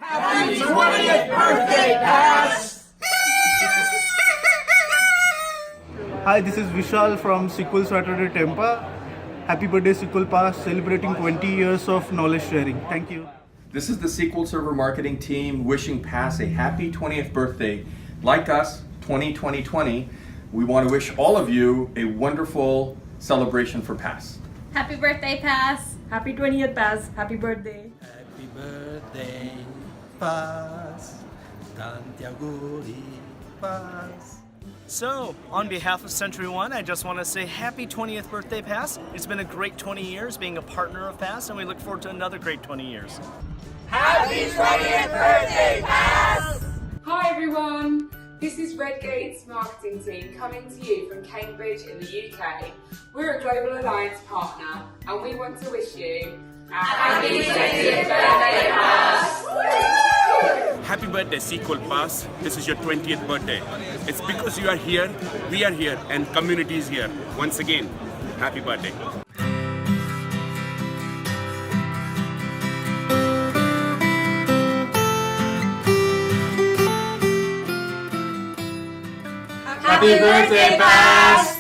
Happy 20th birthday, Pass! Hi, this is Vishal from SQL Saturday Tempa. Happy birthday SQL Pass, celebrating 20 years of knowledge sharing. Thank you. This is the SQL Server marketing team wishing Pass a happy 20th birthday. Like us, 2020, we want to wish all of you a wonderful celebration for Pass. Happy birthday, Pass! Happy 20th, Pass. Happy birthday. Happy birthday, Paz. Tantiaguri, Paz. So, on behalf of Century One, I just want to say happy 20th birthday, Pass. It's been a great 20 years being a partner of Pass, and we look forward to another great 20 years. Happy 20th birthday, Pass! Hi everyone, this is Redgate's marketing team coming to you from Cambridge in the UK. We're a Global Alliance partner and we want to wish you a happy 20th birthday, Pass! Happy birthday, SQL Pass. This is your 20th birthday. It's because you are here, we are here, and community is here. Once again, happy birthday. Happy birthday, Pass!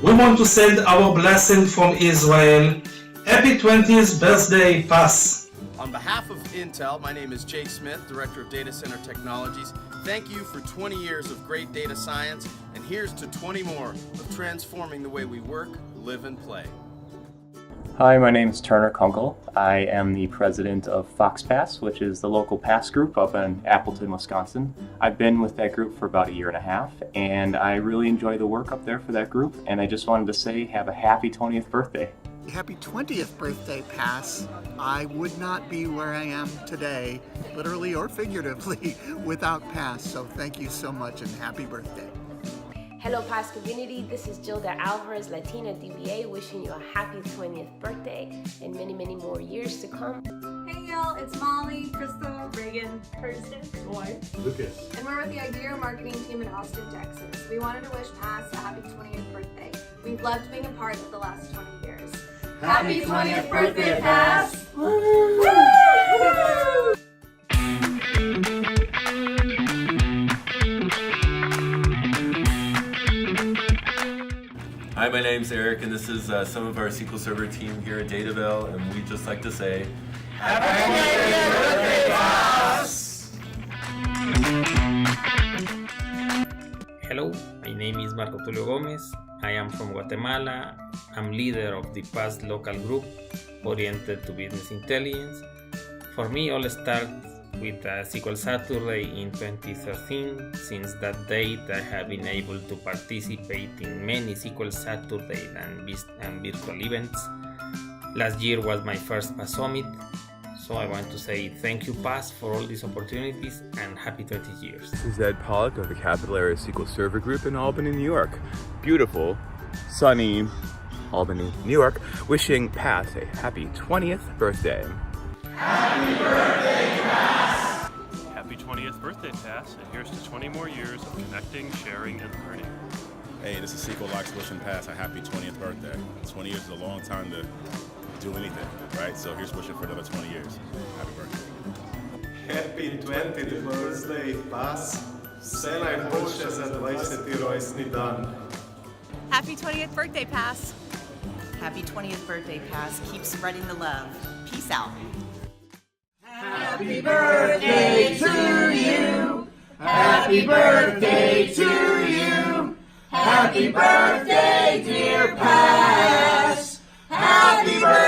We want to send our blessing from Israel. Happy 20th birthday, Pass! On behalf of Intel, my name is Jay Smith, Director of Data Center Technologies. Thank you for 20 years of great data science, and here's to 20 more of transforming the way we work, live, and play. Hi, my name is Turner Kunkel. I am the president of FoxPass, which is the local pass group up in Appleton, Wisconsin. I've been with that group for about a year and a half, and I really enjoy the work up there for that group, and I just wanted to say have a happy 20th birthday. Happy 20th birthday, Pass. I would not be where I am today, literally or figuratively, without Pass. So thank you so much and happy birthday. Hello Pass community, this is Gilda Alvarez, Latina DBA, wishing you a happy 20th birthday and many, many more years to come. Hey y'all, it's Molly, Crystal, Reagan, Kirsten, Roy, Lucas. And we're with the Idea marketing team in Austin, Texas. We wanted to wish Pass a happy 20th birthday. We've loved being a part of the last 20 years. Happy 20th birthday, Pass! Woo! Hi, my name's Eric, and this is some of our SQL Server team here at Dataville, and we'd just like to say, Happy birthday, Pass! Hello, my name is Marco Tulio Gomez. I am from Guatemala. I'm leader of the PASS local group oriented to business intelligence. For me, all started with SQL Saturday in 2013. Since that date, I have been able to participate in many SQL Saturday and virtual events. Last year was my first PASS Summit, so I want to say thank you, PASS, for all these opportunities and happy 20 years. This is Ed Pollock of the Capital Area SQL Server Group in Albany, New York. Beautiful, sunny Albany, New York, wishing Pass a happy 20th birthday. Happy birthday, Pass! Happy 20th birthday, Pass, and here's to 20 more years of connecting, sharing, and learning. Hey, this is SQL Locks wishing Pass a happy 20th birthday. 20 years is a long time to do anything, right? So here's wishing for another 20 years. Happy birthday. Happy 20th birthday, Pass. Все найбільше за 20 років дан. Happy 20th birthday, Pass. Happy 20th birthday, Pass. Keep spreading the love. Peace out. Happy birthday to you. Happy birthday to you. Happy birthday, dear Pass. Happy birthday.